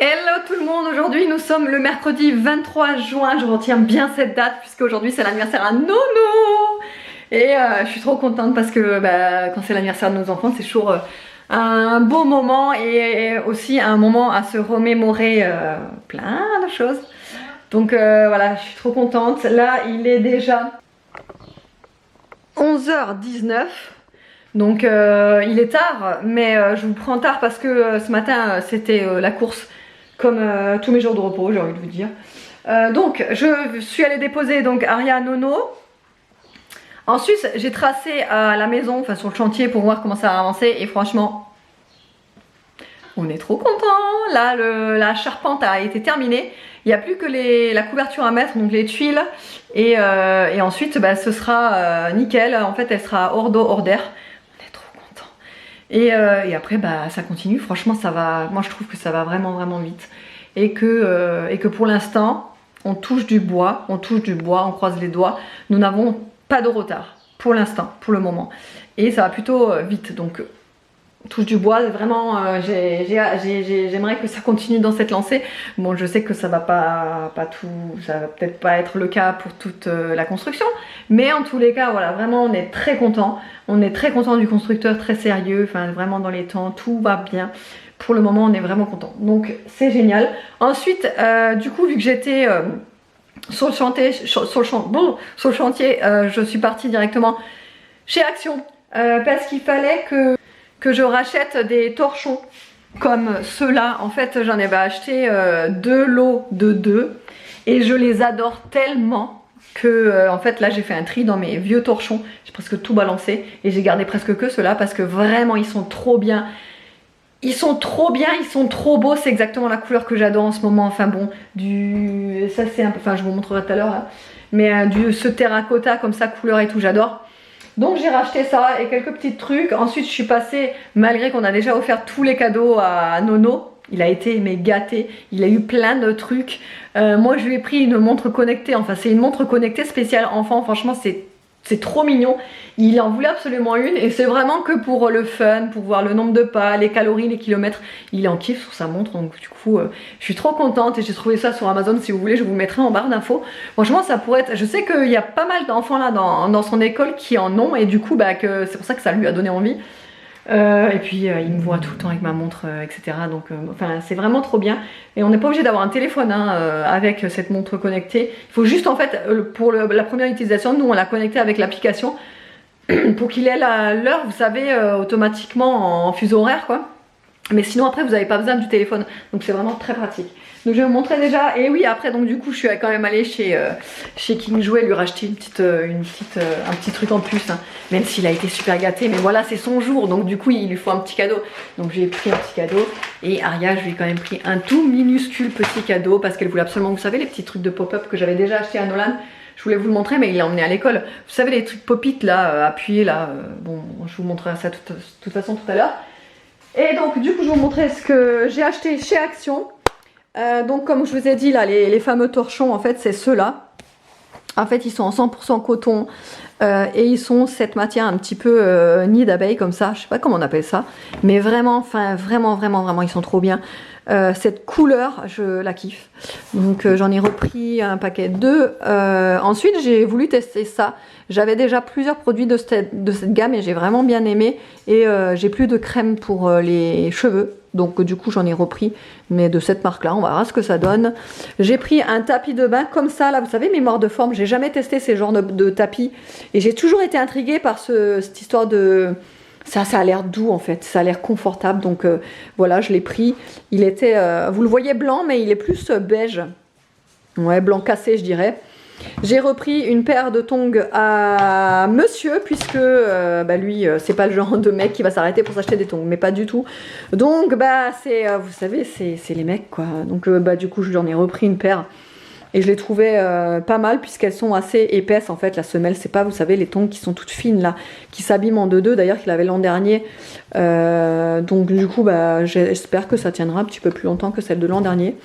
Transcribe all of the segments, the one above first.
Hello tout le monde, aujourd'hui nous sommes le mercredi 23 juin, je retiens bien cette date puisque aujourd'hui c'est l'anniversaire à Nono. Et je suis trop contente parce que quand c'est l'anniversaire de nos enfants c'est toujours un beau moment et aussi un moment à se remémorer plein de choses. Donc voilà, je suis trop contente. Là il est déjà 11h19. Donc il est tard, mais je vous prends tard parce que ce matin c'était la course comme tous mes jours de repos, j'ai envie de vous dire. Donc je suis allée déposer donc Aria Nono. Ensuite j'ai tracé à la maison, enfin sur le chantier pour voir comment ça a avancé et franchement on est trop content. Là la charpente a été terminée. Il n'y a plus que la couverture à mettre, donc les tuiles et ensuite ce sera nickel. En fait elle sera hors d'eau, hors d'air. Et après ça continue, franchement ça va, moi je trouve que ça va vraiment vite et que pour l'instant on touche du bois, on croise les doigts, nous n'avons pas de retard pour l'instant, pour le moment et ça va plutôt vite, donc touche du bois, vraiment j'aimerais que ça continue dans cette lancée. Bon je sais que ça va pas tout, ça va peut-être pas être le cas pour toute la construction, mais en tous les cas voilà, vraiment on est très content du constructeur, très sérieux, enfin vraiment dans les temps, tout va bien. Pour le moment on est vraiment content, donc c'est génial. Ensuite du coup vu que j'étais sur le chantier, je suis partie directement chez Action parce qu'il fallait que je rachète des torchons comme ceux-là. En fait j'en avais acheté deux lots de 2 et je les adore tellement que en fait là j'ai fait un tri dans mes vieux torchons, j'ai presque tout balancé et j'ai gardé presque que ceux-là parce que vraiment ils sont trop bien. Ils sont trop beaux, c'est exactement la couleur que j'adore en ce moment. Enfin bon, ça c'est un peu, enfin je vous montrerai tout à l'heure là, mais ce terracotta comme ça, couleur et tout, j'adore. Donc j'ai racheté ça et quelques petits trucs. Ensuite je suis passée, malgré qu'on a déjà offert tous les cadeaux à Nono, il a été mais gâté, il a eu plein de trucs. Moi je lui ai pris une montre connectée, enfin c'est une montre connectée spéciale enfant, franchement c'est trop mignon. Il en voulait absolument une et c'est vraiment que pour le fun, pour voir le nombre de pas, les calories, les kilomètres. Il est en kiff sur sa montre, donc du coup je suis trop contente et j'ai trouvé ça sur Amazon. Si vous voulez je vous le mettrai en barre d'infos. Franchement ça pourrait être, je sais qu'il y a pas mal d'enfants là dans son école qui en ont et du coup c'est pour ça que ça lui a donné envie. Et puis il me voit tout le temps avec ma montre etc, donc enfin c'est vraiment trop bien et on n'est pas obligé d'avoir un téléphone avec cette montre connectée. Il faut juste en fait pour la première utilisation, nous on l'a connecté avec l'application pour qu'il ait l'heure, vous savez, automatiquement en fuseau horaire quoi, mais sinon après vous n'avez pas besoin du téléphone, donc c'est vraiment très pratique. Donc je vais vous montrer déjà, et oui après donc du coup je suis quand même allée chez King Jouet lui racheter un petit truc en plus, hein, même s'il a été super gâté, mais voilà c'est son jour, donc du coup il lui faut un petit cadeau. Donc j'ai pris un petit cadeau, et Aria je lui ai quand même pris un tout minuscule petit cadeau, parce qu'elle voulait absolument, vous savez les petits trucs de pop-up que j'avais déjà acheté à Nolan, je voulais vous le montrer mais il l'a emmené à l'école. Vous savez les trucs pop-it là, appuyés là, bon je vous montrerai ça de toute façon tout à l'heure. Et donc du coup je vais vous montrer ce que j'ai acheté chez Action. Donc comme je vous ai dit là, les fameux torchons en fait c'est ceux-là. En fait ils sont en 100% coton et ils sont cette matière un petit peu nid d'abeille comme ça, je sais pas comment on appelle ça, mais vraiment, enfin vraiment ils sont trop bien. Cette couleur je la kiffe, donc j'en ai repris un paquet de 2. Ensuite j'ai voulu tester ça, j'avais déjà plusieurs produits de cette gamme et j'ai vraiment bien aimé, et j'ai plus de crème pour les cheveux, donc du coup j'en ai repris, mais de cette marque là, on verra ce que ça donne. J'ai pris un tapis de bain comme ça là, vous savez mémoire de forme, j'ai jamais testé ces genres de tapis et j'ai toujours été intriguée par cette histoire de... Ça a l'air doux en fait, ça a l'air confortable, donc voilà je l'ai pris. Il était, vous le voyez blanc mais il est plus beige, ouais blanc cassé je dirais. J'ai repris une paire de tongs à monsieur puisque lui c'est pas le genre de mec qui va s'arrêter pour s'acheter des tongs, mais pas du tout. Donc c'est vous savez c'est les mecs quoi, donc du coup j'en ai repris une paire. Et je les trouvais pas mal puisqu'elles sont assez épaisses en fait. La semelle c'est pas, vous savez, les tongs qui sont toutes fines là, qui s'abîment en 2-2 d'ailleurs, qu'il avait l'an dernier. Donc du coup j'espère que ça tiendra un petit peu plus longtemps que celle de l'an dernier.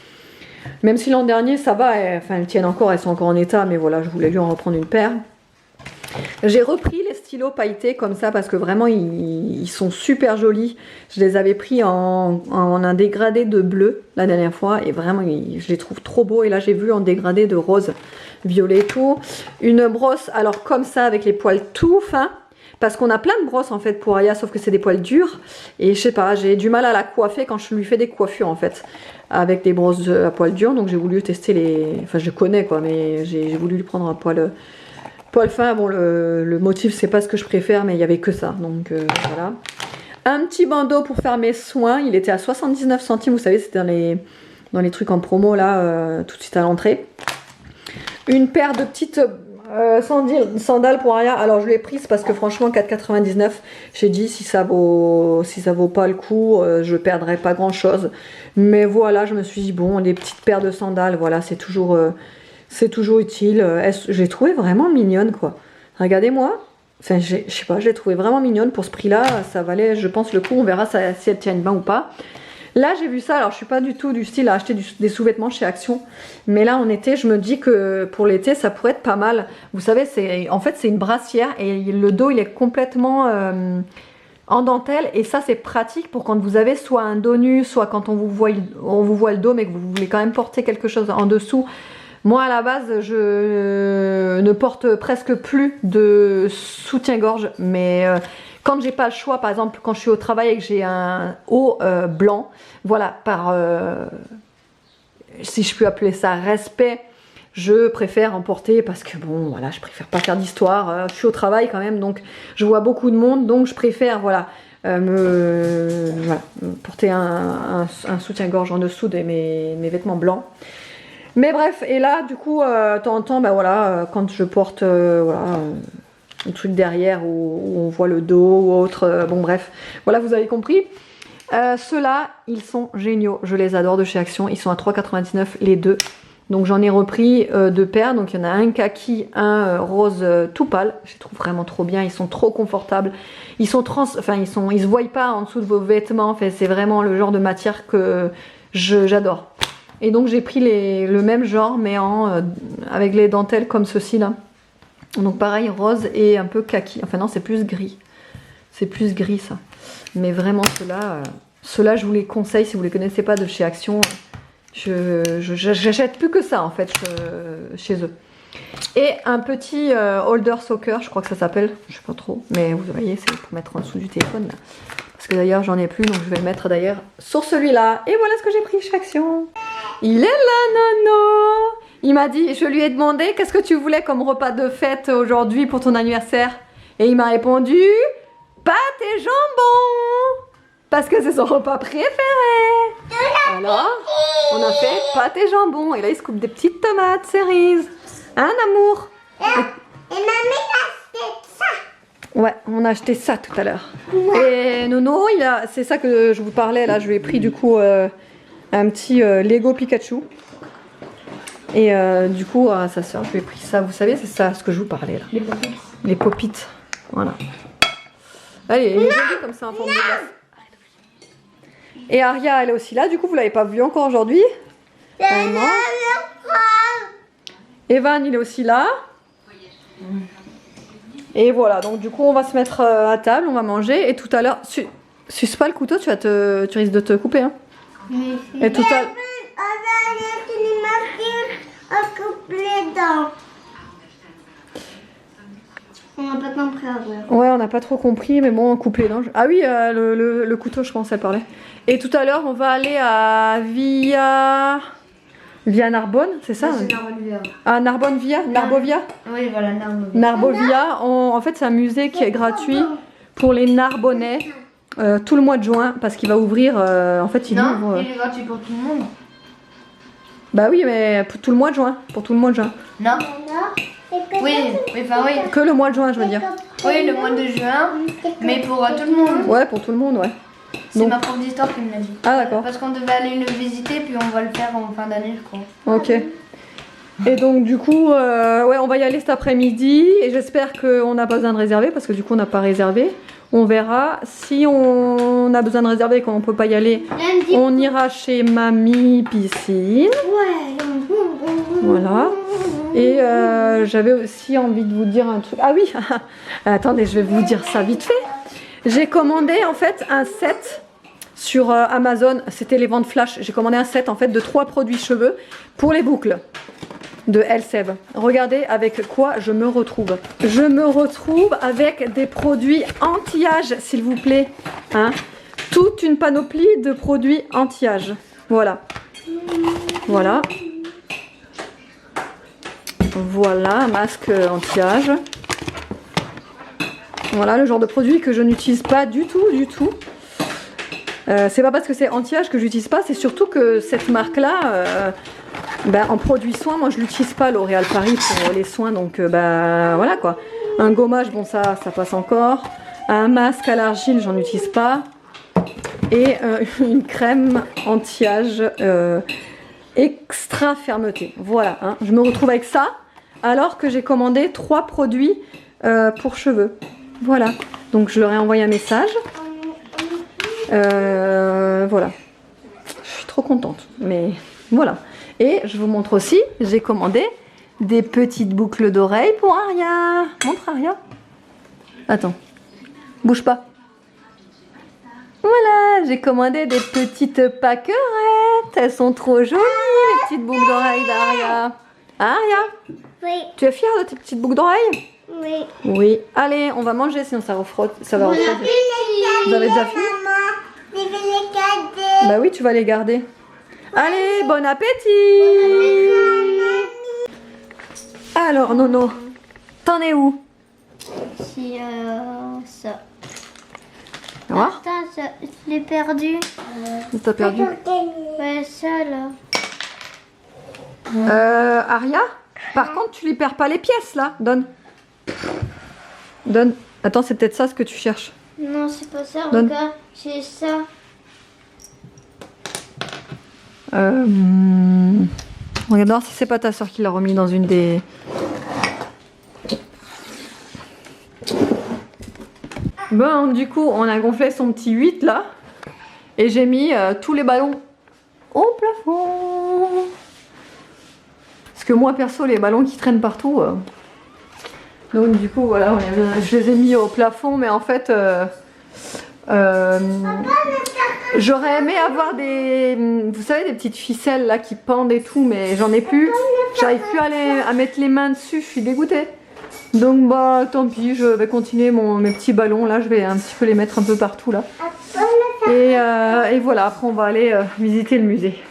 Même si l'an dernier ça va, elles tiennent encore, elles sont encore en état, mais voilà je voulais lui en reprendre une paire. J'ai repris les stylos stylos pailletés comme ça parce que vraiment ils sont super jolis. Je les avais pris en un dégradé de bleu la dernière fois et vraiment je les trouve trop beaux. Et là j'ai vu en dégradé de rose, violet et tout. Une brosse alors comme ça avec les poils tout fins. Parce qu'on a plein de brosses en fait pour Aya, sauf que c'est des poils durs. Et je sais pas, j'ai du mal à la coiffer quand je lui fais des coiffures en fait. Avec des brosses à poils durs. Donc j'ai voulu tester les... Enfin je connais quoi, mais j'ai voulu lui prendre un poil fin. Bon le motif c'est pas ce que je préfère, mais il y avait que ça. Donc voilà. Un petit bandeau pour faire mes soins. Il était à 79 centimes, vous savez, c'était dans les trucs en promo là, tout de suite à l'entrée. Une paire de petites... sandales pour Aya. Alors je l'ai prise parce que franchement 4,99, j'ai dit si ça vaut pas le coup, je perdrai pas grand chose. Mais voilà, je me suis dit bon, les petites paires de sandales, voilà, c'est toujours utile. Je l'ai trouvée vraiment mignonne quoi. Regardez-moi. Enfin, je sais pas, je l'ai trouvée vraiment mignonne pour ce prix-là. Ça valait, je pense, le coup. On verra si elle tient bien ou pas. Là j'ai vu ça, alors je suis pas du tout du style à acheter des sous-vêtements chez Action, mais là en été je me dis que pour l'été ça pourrait être pas mal. Vous savez, en fait c'est une brassière et le dos il est complètement en dentelle et ça c'est pratique pour quand vous avez soit un dos nu, soit quand on vous voit le dos mais que vous voulez quand même porter quelque chose en dessous. Moi à la base je ne porte presque plus de soutien-gorge, mais... quand j'ai pas le choix, par exemple quand je suis au travail et que j'ai un haut blanc, voilà, si je peux appeler ça respect, je préfère en porter parce que bon, voilà, je préfère pas faire d'histoire. Je suis au travail quand même, donc je vois beaucoup de monde, donc je préfère, voilà, porter un soutien-gorge en dessous de mes vêtements blancs. Mais bref, et là, du coup, de temps en temps, ben voilà, quand je porte, voilà... un truc derrière où on voit le dos ou autre, bon bref, voilà vous avez compris. Ceux-là, ils sont géniaux, je les adore de chez Action, ils sont à 3,99 les deux. Donc j'en ai repris deux paires, donc il y en a un kaki, un rose tout pâle, je les trouve vraiment trop bien, ils sont trop confortables. Ils sont ils se voient pas en dessous de vos vêtements, enfin, c'est vraiment le genre de matière que j'adore. Et donc j'ai pris le même genre mais avec les dentelles comme ceci là. Donc pareil, rose et un peu kaki. Enfin non, c'est plus gris. C'est plus gris ça. Mais vraiment ceux-là, je vous les conseille si vous les connaissez pas de chez Action. J'achète plus que ça en fait chez eux. Et un petit holder soccer, je crois que ça s'appelle. Je sais pas trop. Mais vous voyez, c'est pour mettre en dessous du téléphone là. Parce que d'ailleurs j'en ai plus, donc je vais le mettre d'ailleurs sur celui-là. Et voilà ce que j'ai pris chez Action. Il est là, Nono. Il m'a dit, je lui ai demandé qu'est-ce que tu voulais comme repas de fête aujourd'hui pour ton anniversaire. Et il m'a répondu, pâtes et jambon. Parce que c'est son repas préféré. Alors, on a fait pâtes et jambon. Et là, il se coupe des petites tomates cerises. Hein, amour? Et mamie a acheté ça. Ouais, on a acheté ça tout à l'heure. Et Nono, c'est ça que je vous parlais là. Je lui ai pris du coup un petit Lego Pikachu. Et du coup, à sa soeur, je lui ai pris ça. Vous savez, c'est ça ce que je vous parlais là. Les popites. Les popites. Voilà. Allez, elle est jolie comme ça en forme de glace. Et Aria, elle est aussi là. Du coup, vous l'avez pas vu encore aujourd'hui. Evan, il est aussi là. Et voilà. Donc du coup, on va se mettre à table, on va manger. Et tout à l'heure, suce pas le couteau, tu risques de te couper. Hein. Et tout à l'heure. On coupe les dents. On n'a pas compris. Ouais, on n'a pas trop compris, mais bon, on coupe les dents. Ah oui, le couteau, je pense, elle parlait. Et tout à l'heure, on va aller à Via Narbonne, c'est ça? C'est Narbonne-Via. Ah, Narbonne-Via? Narbovia? Oui, voilà, Narbonne-Via. Narbovia, en fait, c'est un musée qui est gratuit pour les Narbonnais tout le mois de juin, parce qu'il va ouvrir, en fait, il ouvre... il est gratuit pour tout le monde. Bah oui, mais pour tout le mois de juin, pour tout le mois de juin. Non. Oui, enfin oui. Que le mois de juin, je veux dire. Oui, le mois de juin, mais pour tout le monde. Ouais, pour tout le monde, ouais. C'est Donc... ma prof d'histoire qui me l'a dit. Ah d'accord. Parce qu'on devait aller le visiter, puis on va le faire en fin d'année, je crois. Ok. Et donc du coup, ouais, on va y aller cet après-midi. Et j'espère qu'on n'a pas besoin de réserver, parce que du coup, on n'a pas réservé. On verra. Si on a besoin de réserver et qu'on ne peut pas y aller, on ira chez Mamie Piscine. Ouais. Voilà. Et j'avais aussi envie de vous dire un truc. Ah oui, attendez, je vais vous dire ça vite fait. J'ai commandé en fait un set sur Amazon. C'était les ventes flash. J'ai commandé un set en fait de 3 produits cheveux pour les boucles de Elseve. Regardez avec quoi je me retrouve. Je me retrouve avec des produits anti-âge, s'il vous plaît. Hein, toute une panoplie de produits anti-âge. Voilà. Voilà. Voilà, un masque anti-âge. Voilà le genre de produit que je n'utilise pas du tout, du tout. C'est pas parce que c'est anti-âge que j'utilise pas, c'est surtout que cette marque-là, en produit soins, moi je l'utilise pas, L'Oréal Paris pour les soins, donc voilà quoi. Un gommage, bon ça passe encore. Un masque à l'argile, j'en utilise pas. Et une crème anti-âge extra fermeté. Voilà, hein. Je me retrouve avec ça. Alors que j'ai commandé 3 produits pour cheveux. Voilà. Donc je leur ai envoyé un message. Voilà. Je suis trop contente. Mais voilà. Et je vous montre aussi, j'ai commandé des petites boucles d'oreilles pour Aria. Montre Aria. Attends. Bouge pas. Voilà, j'ai commandé des petites pâquerettes. Elles sont trop jolies, les petites boucles d'oreilles d'Aria. Aria, Oui, tu es fière de tes petites boucles d'oreilles? oui. Oui. Allez, on va manger, sinon ça refrotte. Ça va refrotter. Vous avez déjà fini? Je vais les garder. Bah oui, tu vas les garder. Allez, bon appétit! Alors, Nono, t'en es où? C'est ça. Au revoir. Attends, je l'ai perdu. T'as perdu. Ouais, ça là. Aria, par contre, tu lui perds pas les pièces là. Donne. Donne. Attends, c'est peut-être ça ce que tu cherches. Non, c'est pas ça, Donne. regarde, c'est ça. Regarde voir si c'est pas ta soeur qui l'a remis dans une des. Bon, du coup, on a gonflé son petit 8 là. Et j'ai mis tous les ballons au plafond. Parce que moi, perso, les ballons qui traînent partout. Donc, du coup, voilà, je les ai mis au plafond. Mais en fait, j'aurais aimé avoir des. Vous savez, des petites ficelles là qui pendent et tout. Mais j'en ai plus. J'arrive plus à mettre les mains dessus. Je suis dégoûtée. Donc bah tant pis, je vais continuer mes petits ballons là, je vais un petit peu les mettre un peu partout là. Et voilà, après on va aller visiter le musée.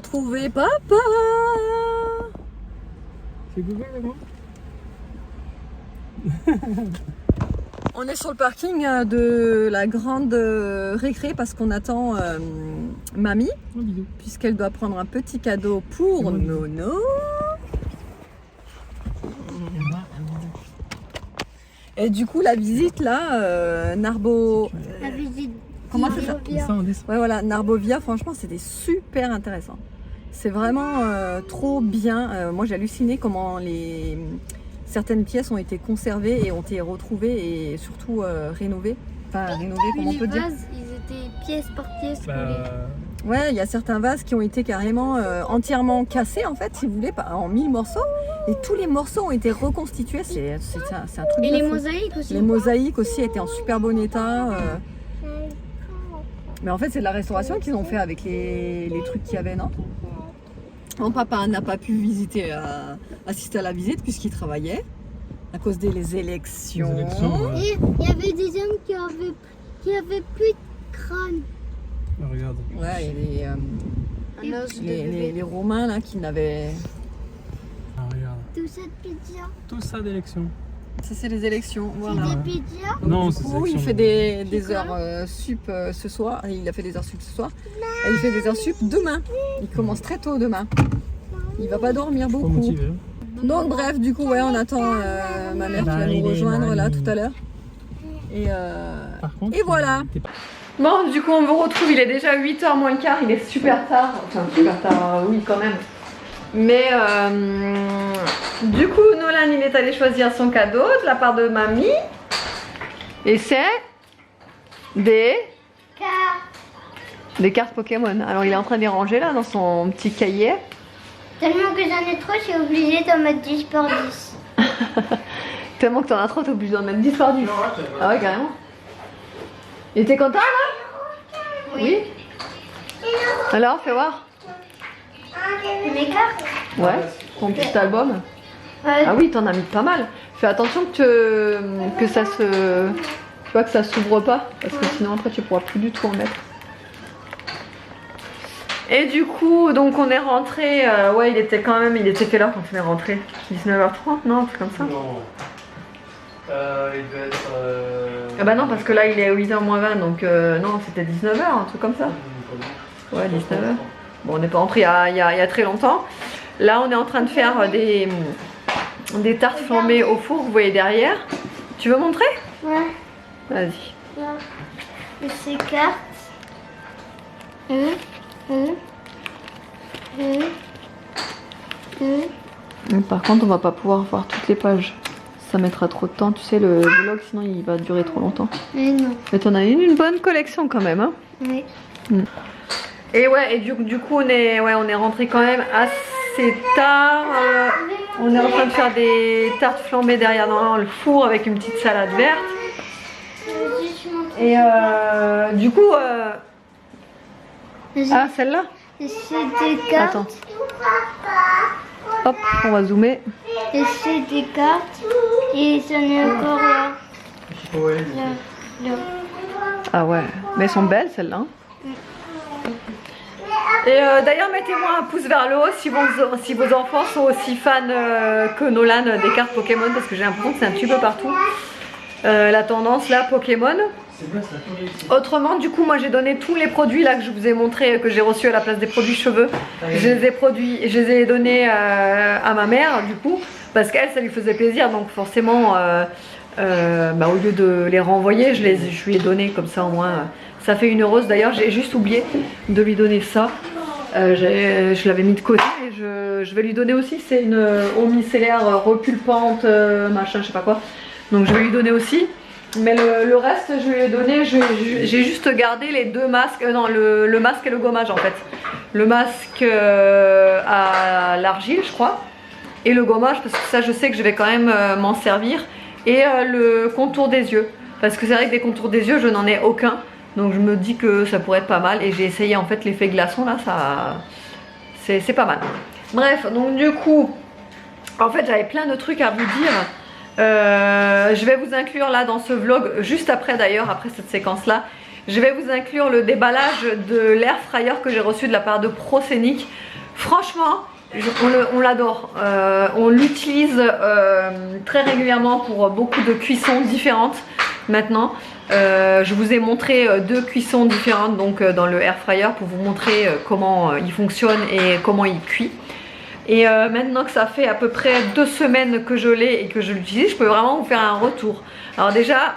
retrouver papa. C'est Google maintenant. On est sur le parking de la grande récré parce qu'on attend mamie, puisqu'elle doit prendre un petit cadeau pour Nono. Et du coup la visite là, Narbo... La visite. Comment c'est ça? Ouais voilà, Narbovia, franchement c'était super intéressant. C'est vraiment trop bien. Moi j'ai halluciné comment certaines pièces ont été conservées et ont été retrouvées et surtout rénovées. Enfin rénovées, comment on peut dire? Les vases, ils étaient pièce par pièce. Ouais, il y a certains vases qui ont été carrément entièrement cassés en fait, si vous voulez, en 1000 morceaux. Et tous les morceaux ont été reconstitués. C'est un truc. Et de les fou. mosaïques aussi. Les mosaïques aussi étaient en super bon état. Mais en fait, c'est de la restauration qu'ils ont fait avec les trucs qu'il y avait, non? Mon papa n'a pas pu assister à la visite puisqu'il travaillait à cause des élections. Et il y avait des hommes qui avaient plus de crâne. Ah, regarde. Ouais, il y avait les Romains là qui n'avaient. Ah, regarde. Tout cette pizza. Tout ça d'élection. Ça, c'est les élections. Voilà. C'est des pizzas. Non, Du c'est coup, il sélection. fait des heures sup ce soir. Il a fait des heures sup ce soir. Et il fait des heures sup demain. Il commence très tôt demain. Il va pas dormir Pas beaucoup. motivé. Hein. Donc bref, du coup, ouais, on attend ma mère qui va nous rejoindre là tout à l'heure. Et, Par contre, et voilà. t'es- Bon, du coup, on vous retrouve. Il est déjà 8h moins le quart. Il est super tard. Enfin, super tard, oui, quand même. Mais du coup, Nolan, il est allé choisir son cadeau de la part de mamie. Et c'est des cartes Pokémon. Alors, il est en train de les ranger là dans son petit cahier. Tellement que j'en ai trop, je suis obligée d'en mettre 10 par 10. Tellement que t'en as trop, t'es obligé d'en mettre 10 par 10. Ah ouais, carrément. Et t'es content là? Oui. Alors, fais voir. Mes cartes? Ouais, ton petit album. Ah oui, t'en as mis pas mal. Fais attention que ça se... Tu vois, que ça s'ouvre pas. Parce que sinon après tu pourras plus du tout en mettre. Et du coup, donc on est rentré. Ouais, il était quelle heure quand on est rentré? 19h30, non? C'est comme ça? Non. Il devait être. Ah bah non, parce que là il est 8h moins 20, donc non, c'était 19h, un truc comme ça. Ouais, 19h. Bon, on n'est pas rentré il y a très longtemps. Là, on est en train de faire des tartes flambées au four, vous voyez derrière. Tu veux montrer? Ouais. Vas-y. Et ces cartes. Par contre, on va pas pouvoir voir toutes les pages. Ça mettra trop de temps, tu sais, le vlog, sinon il va durer trop longtemps. Mais non. Mais t'en as une bonne collection quand même, hein. Oui. Et ouais, et du coup, on est rentré quand même assez tard. On est en train de faire des tartes flambées derrière dans le four avec une petite salade verte. Et du coup... Ah, celle-là? Et c'est des cartes. Attends. Hop, on va zoomer. Et c'est des cartes. Et ça n'est encore là. Là. Ah ouais, mais elles sont belles celles-là. Et d'ailleurs, mettez-moi un pouce vers le haut si vos enfants sont aussi fans que Nolan des cartes Pokémon, parce que j'ai l'impression que c'est un petit peu partout la tendance là, Pokémon. Autrement, du coup, moi j'ai donné tous les produits là que je vous ai montré, que j'ai reçus à la place des produits cheveux. Je les ai donnés à ma mère, du coup, parce qu'elle, ça lui faisait plaisir, donc forcément, au lieu de les renvoyer, je lui ai donné comme ça au moins. Ça fait une heureuse. D'ailleurs, j'ai juste oublié de lui donner ça. Je l'avais mis de côté et je vais lui donner aussi. C'est une eau micellaire repulpante, machin, je sais pas quoi. Donc je vais lui donner aussi. Mais le reste, je lui ai donné. J'ai juste gardé les deux masques. Non, le masque et le gommage en fait. Le masque à l'argile, je crois. Et le gommage, parce que ça, je sais que je vais quand même m'en servir. Et le contour des yeux. Parce que c'est vrai que des contours des yeux, je n'en ai aucun. Donc je me dis que ça pourrait être pas mal. Et j'ai essayé en fait l'effet glaçon là, c'est pas mal. Bref, donc du coup, en fait j'avais plein de trucs à vous dire. Je vais vous inclure là dans ce vlog, juste après d'ailleurs, après cette séquence là, je vais vous inclure le déballage de l'air fryer que j'ai reçu de la part de Proscenic. Franchement, on l'adore. On l'utilise très régulièrement pour beaucoup de cuissons différentes maintenant. Je vous ai montré 2 cuissons différentes donc dans le air fryer pour vous montrer comment il fonctionne et comment il cuit. Et maintenant que ça fait à peu près 2 semaines que je l'ai et que je l'utilise, je peux vraiment vous faire un retour. Alors déjà,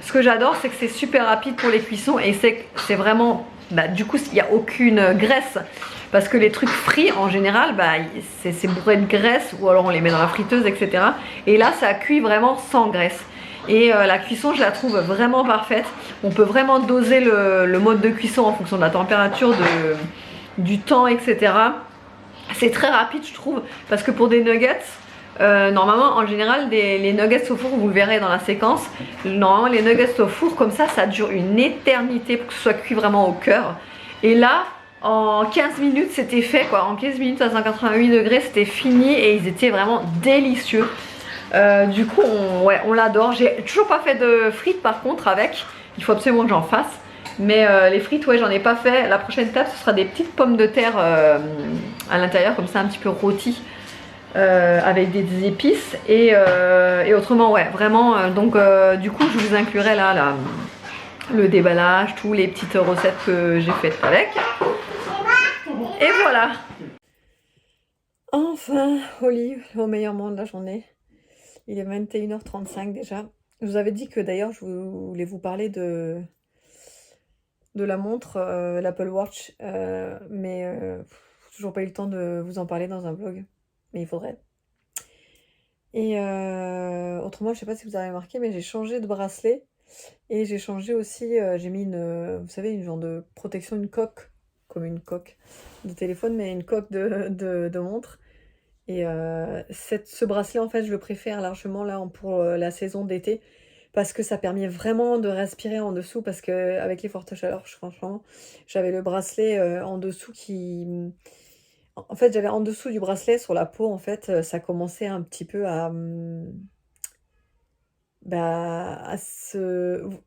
ce que j'adore, c'est que c'est super rapide pour les cuissons et c'est vraiment, du coup, il n'y a aucune graisse. Parce que les trucs frits, en général, c'est bourré de graisse ou alors on les met dans la friteuse, etc. Et là, ça cuit vraiment sans graisse. Et la cuisson, je la trouve vraiment parfaite. On peut vraiment doser le mode de cuisson en fonction de la température, du temps, etc. C'est très rapide, je trouve, parce que pour des nuggets, normalement, en général, les nuggets au four, vous le verrez dans la séquence, normalement, les nuggets au four, comme ça dure une éternité pour que ce soit cuit vraiment au cœur. Et là, en 15 minutes, c'était fait, quoi. En 15 minutes à 188 degrés, c'était fini et ils étaient vraiment délicieux. Du coup, on l'adore. J'ai toujours pas fait de frites, par contre, avec. Il faut absolument que j'en fasse. Mais les frites, ouais, j'en ai pas fait. La prochaine étape, ce sera des petites pommes de terre à l'intérieur, comme ça, un petit peu rôties, avec des épices. Et autrement, ouais, vraiment. Donc, du coup, je vous inclurai là, le déballage, tous les petites recettes que j'ai faites avec. Et voilà. Enfin, au lit, au meilleur moment de la journée. Il est 21h35 déjà. Je vous avais dit que d'ailleurs, je voulais vous parler de la montre, l'Apple Watch, mais toujours pas eu le temps de vous en parler dans un vlog, mais il faudrait. Et autrement, je sais pas si vous avez remarqué, mais j'ai changé de bracelet et j'ai changé aussi, j'ai mis vous savez, une genre de protection, une coque, comme une coque de téléphone, mais une coque de montre. Et ce bracelet, en fait, je le préfère largement là pour la saison d'été. Parce que ça permet vraiment de respirer en dessous, parce qu'avec les fortes chaleurs, franchement, j'avais le bracelet en dessous qui... En fait, j'avais en dessous du bracelet, sur la peau, en fait, ça commençait un petit peu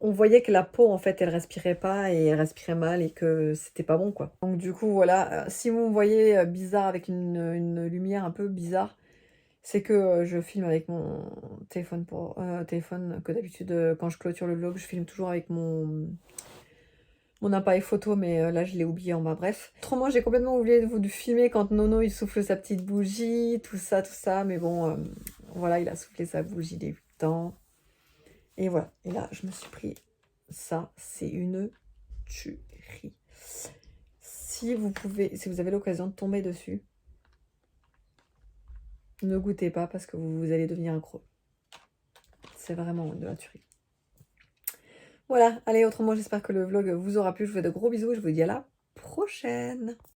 on voyait que la peau, en fait, elle respirait pas et elle respirait mal et que c'était pas bon, quoi. Donc du coup, voilà, si vous me voyez bizarre avec une lumière un peu bizarre, c'est que je filme avec mon téléphone téléphone que d'habitude quand je clôture le vlog, je filme toujours avec mon appareil photo, mais là je l'ai oublié en bas, bref. Autrement, j'ai complètement oublié de filmer quand Nono il souffle sa petite bougie, tout ça, mais bon, voilà, il a soufflé sa bougie des 8 ans. Et voilà, et là je me suis pris ça, c'est une tuerie. Si vous avez l'occasion de tomber dessus, ne goûtez pas parce que vous allez devenir accro. C'est vraiment de la tuerie. Voilà, allez, autrement, j'espère que le vlog vous aura plu. Je vous fais de gros bisous et je vous dis à la prochaine.